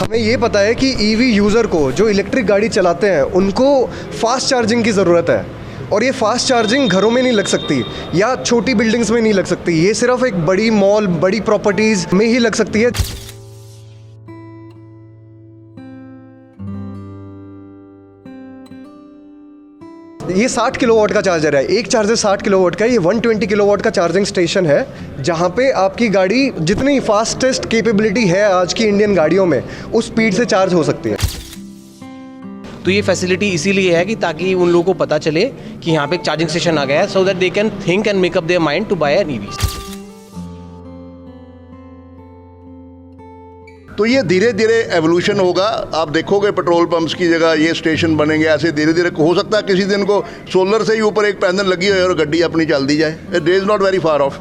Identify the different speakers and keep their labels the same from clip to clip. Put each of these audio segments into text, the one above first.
Speaker 1: हमें ये पता है कि ईवी यूज़र को जो इलेक्ट्रिक गाड़ी चलाते हैं उनको फास्ट चार्जिंग की ज़रूरत है, और ये फास्ट चार्जिंग घरों में नहीं लग सकती या छोटी बिल्डिंग्स में नहीं लग सकती, ये सिर्फ एक बड़ी मॉल, बड़ी प्रॉपर्टीज़ में ही लग सकती है। ये 60 किलोवाट का चार्जर है, एक चार्जर 60 किलोवाट का है। ये 120 किलोवाट का चार्जिंग स्टेशन है, जहाँ पे आपकी गाड़ी जितनी फास्टेस्ट कैपेबिलिटी है आज की इंडियन गाड़ियों में, उस स्पीड से चार्ज हो सकती है।
Speaker 2: तो ये फैसिलिटी इसीलिए है कि ताकि उन लोगों को पता चले कि यहाँ पे एक चार्जिंग स्टेशन आ गया है, so that they can think and make up their mind to buy an EV.
Speaker 3: तो ये धीरे धीरे एवोल्यूशन होगा। आप देखोगे पेट्रोल पंप्स की जगह ये स्टेशन बनेंगे, ऐसे धीरे धीरे हो सकता है किसी दिन को सोलर से ही ऊपर एक पैनल लगी हो और गड्डी अपनी चल दी जाए। It is not very far of.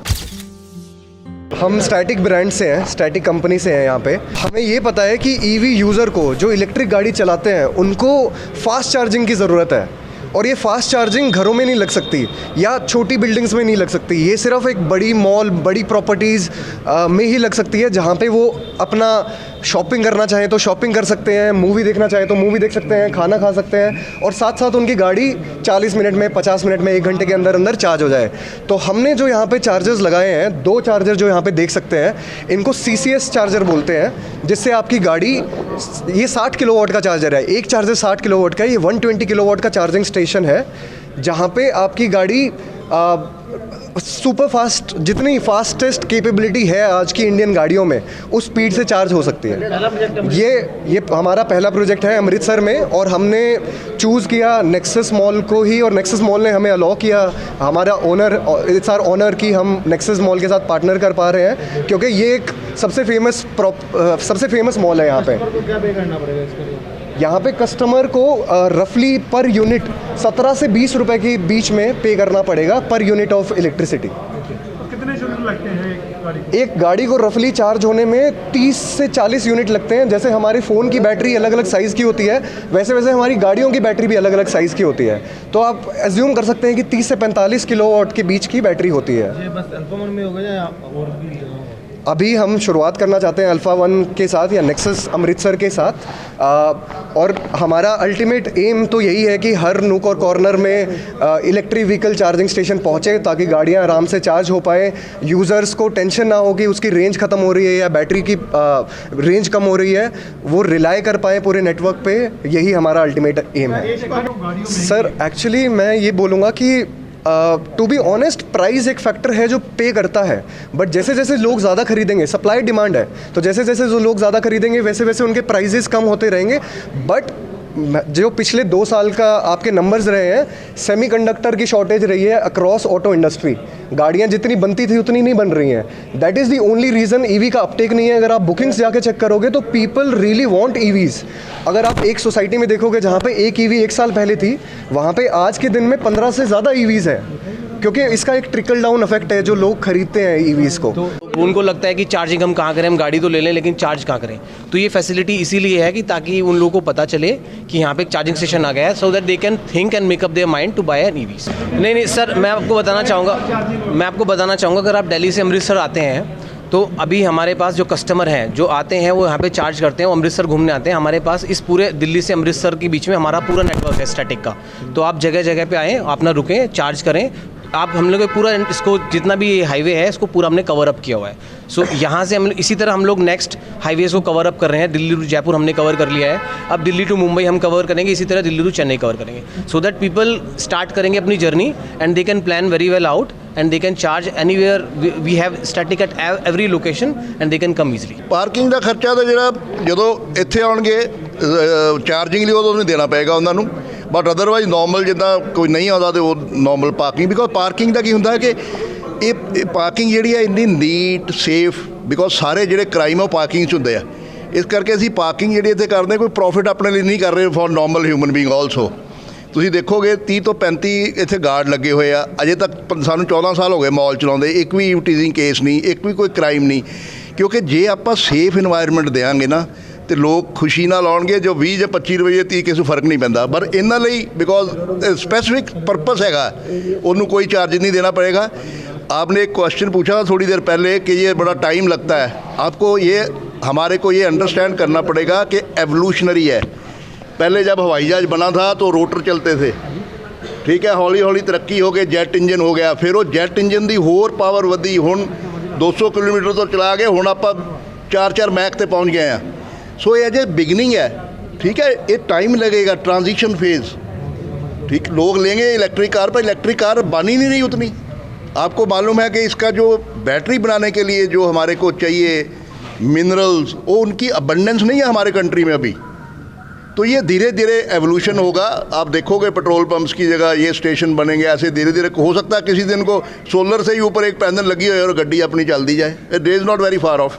Speaker 1: हम स्टैटिक ब्रांड से हैं, स्टैटिक कंपनी से हैं यहाँ पे। हमें ये पता है कि ईवी यूज़र को जो इलेक्ट्रिक गाड़ी चलाते हैं उनको फास्ट चार्जिंग की ज़रूरत है, और ये फास्ट चार्जिंग घरों में नहीं लग सकती या छोटी बिल्डिंग्स में नहीं लग सकती, ये सिर्फ एक बड़ी मॉल, बड़ी प्रॉपर्टीज़ में ही लग सकती है, जहाँ पे वो अपना शॉपिंग करना चाहें तो शॉपिंग कर सकते हैं, मूवी देखना चाहें तो मूवी देख सकते हैं, खाना खा सकते हैं, और साथ साथ उनकी गाड़ी 40 मिनट में, 50 मिनट में, 1 घंटे के अंदर अंदर चार्ज हो जाए। तो हमने जो यहाँ पे चार्जर्स लगाए हैं, 2 चार्जर जो यहाँ पे देख सकते हैं, इनको CCS चार्जर बोलते हैं, जिससे आपकी गाड़ी, ये 60 किलोवाट का चार्जर है, एक चार्जर 60 किलोवाट का है। ये 120 किलोवाट का चार्जिंग स्टेशन है, जहाँ पे आपकी गाड़ी सुपर फास्ट, जितनी फास्टेस्ट कैपेबिलिटी है आज की इंडियन गाड़ियों में, उस स्पीड से चार्ज हो सकती है। ये हमारा पहला प्रोजेक्ट है अमृतसर में, और हमने चूज़ किया नेक्सस मॉल को ही, और नेक्सस मॉल ने हमें अलाउ किया। हमारा ओनर, इट्स आवर ऑनर कि हम नेक्सस मॉल के साथ पार्टनर कर पा रहे हैं, क्योंकि ये एक सबसे फेमस मॉल है यहाँ पे।
Speaker 4: क्या पे करना पड़ेगा इसके लिए?
Speaker 1: यहाँ पे कस्टमर को रफली पर यूनिट 17 से 20 रुपए के बीच में पे करना पड़ेगा पर यूनिट ऑफ इलेक्ट्रिसिटी।
Speaker 4: तो कितने यूनिट लगते हैं
Speaker 1: एक गाड़ी को रफली चार्ज होने में 30 से 40 यूनिट लगते हैं। जैसे हमारे फ़ोन की बैटरी अलग अलग साइज़ की होती है, वैसे वैसे हमारी गाड़ियों की बैटरी भी अलग अलग साइज़ की होती है। तो आप एज्यूम कर सकते हैं कि 30 से 45 किलोवाट के बीच की बैटरी होती है।
Speaker 4: ये बस अल्फा वन में होगा या और भी?
Speaker 1: अभी हम शुरुआत करना चाहते हैं अल्फ़ा वन के साथ या नेक्सस अमृतसर के साथ, और हमारा अल्टीमेट एम तो यही है कि हर नूक और कॉर्नर में इलेक्ट्रिक व्हीकल चार्जिंग स्टेशन पहुँचे, ताकि गाड़ियाँ आराम से चार्ज हो पाएँ, यूज़र्स को टेंशन ना हो कि उसकी रेंज ख़त्म हो रही है या बैटरी की रेंज कम हो रही है, वो रिलाई कर पाएँ पूरे नेटवर्क पे। यही हमारा अल्टीमेट एम है। सर एक्चुअली मैं ये बोलूँगा कि टू बी ऑनेस्ट, प्राइस एक फैक्टर है जो पे करता है, बट जैसे जैसे लोग ज़्यादा खरीदेंगे, सप्लाई डिमांड है, तो जैसे जैसे जो लोग ज़्यादा खरीदेंगे वैसे वैसे उनके प्राइजेस कम होते रहेंगे। बट जो पिछले 2 साल का आपके नंबर्स रहे हैं, सेमीकंडक्टर की शॉर्टेज रही है अक्रॉस ऑटो इंडस्ट्री। गाड़ियाँ जितनी बनती थी उतनी नहीं बन रही हैं। That is the only reason EV का अपटेक नहीं है। अगर आप बुकिंग्स जाके चेक करोगे तो पीपल रियली वांट ईवीज़। अगर आप एक सोसाइटी में देखोगे जहाँ पे एक ईवी 1 साल पहले थी, वहाँ पे आज के दिन में 15 से ज़्यादा ईवीज़ हैं, क्योंकि इसका एक ट्रिकल डाउन इफेक्ट है, जो लोग खरीदते हैं ईवीज़ को।
Speaker 2: तो उनको लगता है कि चार्जिंग हम कहाँ करें, हम गाड़ी तो ले लें लेकिन चार्ज कहाँ करें। तो ये फैसिलिटी इसीलिए है कि ताकि उन लोगों को पता चले कि यहाँ पे एक चार्जिंग स्टेशन आ गया है, so that they can think and make up their mind to buy an EV. नहीं सर, मैं आपको बताना चाहूँगा अगर आप दिल्ली से अमृतसर आते हैं तो अभी हमारे पास जो कस्टमर हैं जो आते हैं वो यहाँ पे चार्ज करते हैं, वो अमृतसर घूमने आते हैं। हमारे पास इस पूरे दिल्ली से अमृतसर के बीच में हमारा पूरा नेटवर्क है स्टैटिक का। तो आप जगह जगह पे आएँ, अपना रुकें, चार्ज करें। आप हम लोग पूरा इसको जितना भी हाईवे है इसको पूरा हमने कवर अप किया हुआ है। सो यहाँ से हम इसी तरह हम लोग नेक्स्ट हाईवेज को कवर अप कर रहे हैं। दिल्ली टू जयपुर हमने कवर कर लिया है, अब दिल्ली टू मुंबई हम कवर करेंगे, इसी तरह दिल्ली टू चेन्नई कवर करेंगे, सो दैट पीपल स्टार्ट करेंगे अपनी journey and they can plan very well out and they can charge anywhere. We have static at every location and they can come easily.
Speaker 3: Parking ਦਾ ਖਰਚਾ ਤਾਂ ਜਿਹੜਾ ਜਦੋਂ ਇੱਥੇ ਆਉਣਗੇ ਚਾਰਜਿੰਗ ਲਈ ਉਦੋਂ ਨਹੀਂ ਦੇਣਾ ਪਏਗਾ ਉਹਨਾਂ ਨੂੰ, ਬਟ ਅਦਰਵਾਈਜ਼ ਨੋਰਮਲ ਜਿੱਦਾਂ ਕੋਈ ਨਹੀਂ ਆਉਂਦਾ ਤੇ ਉਹ ਨੋਰਮਲ ਪਾਰਕਿੰਗ, ਬਿਕੋਜ਼ ਪਾਰਕਿੰਗ ਦਾ ਕੀ ਹੁੰਦਾ ਕਿ ਇਹ ਪਾਰਕਿੰਗ ਜਿਹੜੀ ਹੈ ਇੰਨੀ ਨੀਟ ਸੇਫ, ਬਿਕੋਜ਼ ਸਾਰੇ ਜਿਹੜੇ ਕ੍ਰਾਈਮ ਉਹ ਪਾਰਕਿੰਗ 'ਚ ਹੁੰਦੇ ਆ। ਇਸ ਕਰਕੇ ਅਸੀਂ ਪਾਰਕਿੰਗ ਜਿਹੜੀ ਇੱਥੇ ਕਰਦੇ ਕੋਈ ਪ੍ਰੋਫਿਟ ਆਪਣੇ ਲਈ ਨਹੀਂ ਕਰ ਰਹੇ, for normal human being also. ਤੁਸੀਂ ਦੇਖੋਗੇ 30 ਤੋਂ 35 ਇੱਥੇ ਗਾਰਡ ਲੱਗੇ ਹੋਏ ਆ। ਅਜੇ ਤੱਕ ਸਾਨੂੰ 14 ਸਾਲ ਹੋ ਗਏ ਮਾਲ ਚਲਾਉਂਦੇ, ਇੱਕ ਵੀ ਟੀਜ਼ਿੰਗ ਕੇਸ ਨਹੀਂ, ਇੱਕ ਵੀ ਕੋਈ ਕ੍ਰਾਈਮ ਨਹੀਂ। ਕਿਉਂਕਿ ਜੇ ਆਪਾਂ ਸੇਫ ਇਨਵਾਇਰਨਮੈਂਟ ਦਿਆਂਗੇ ਨਾ ਤੇ ਲੋਕ ਖੁਸ਼ੀ ਨਾਲ ਆਉਣਗੇ। ਜੋ 20 ਜਾਂ 25 ਰੁਪਏ 30 ਕਿਸੇ ਨੂੰ ਫਰਕ ਨਹੀਂ ਪੈਂਦਾ, ਪਰ ਇਹਨਾਂ ਲਈ ਬਿਕੋਜ਼ स्पेसिफिक पर्पस हैगा, उन्होंने कोई चार्ज नहीं देना पड़ेगा। आपने एक क्वेश्चन पूछा था थोड़ी देर पहले कि ये बड़ा टाइम लगता है, आपको ये हमारे को ये अंडरस्टैंड करना पड़ेगा कि एवोल्यूशनरी है। पहले जब हवाई जहाज़ बना था तो रोटर चलते थे, ठीक है, हौली हौली तरक्की हो गई, जैट इंजन हो गया, फिर वो जैट इंजन की होर पावर वधी, हुण 200 किलोमीटर तो चला गए, हुण आप 4-4 मैक ते पहुँच गए हैं। सो ये अजे बिगनिंग है, ठीक है, ये टाइम लगेगा, ट्रांजिशन फेज़, ठीक। लोग लेंगे इलेक्ट्रिक कार, पर इलेक्ट्रिक कार बन ही नहीं उतनी। आपको मालूम है कि इसका जो बैटरी बनाने के लिए जो हमारे को चाहिए मिनरल्स, वो उनकी अबंडेंस नहीं है हमारे कंट्री में अभी। तो ये धीरे धीरे एवोल्यूशन होगा। आप देखोगे पेट्रोल पंप्स की जगह ये स्टेशन बनेंगे, ऐसे धीरे धीरे हो सकता है किसी दिन को सोलर से ही ऊपर एक पैनल लगी हो और गड्डी अपनी चल दी जाए। It is not very far of.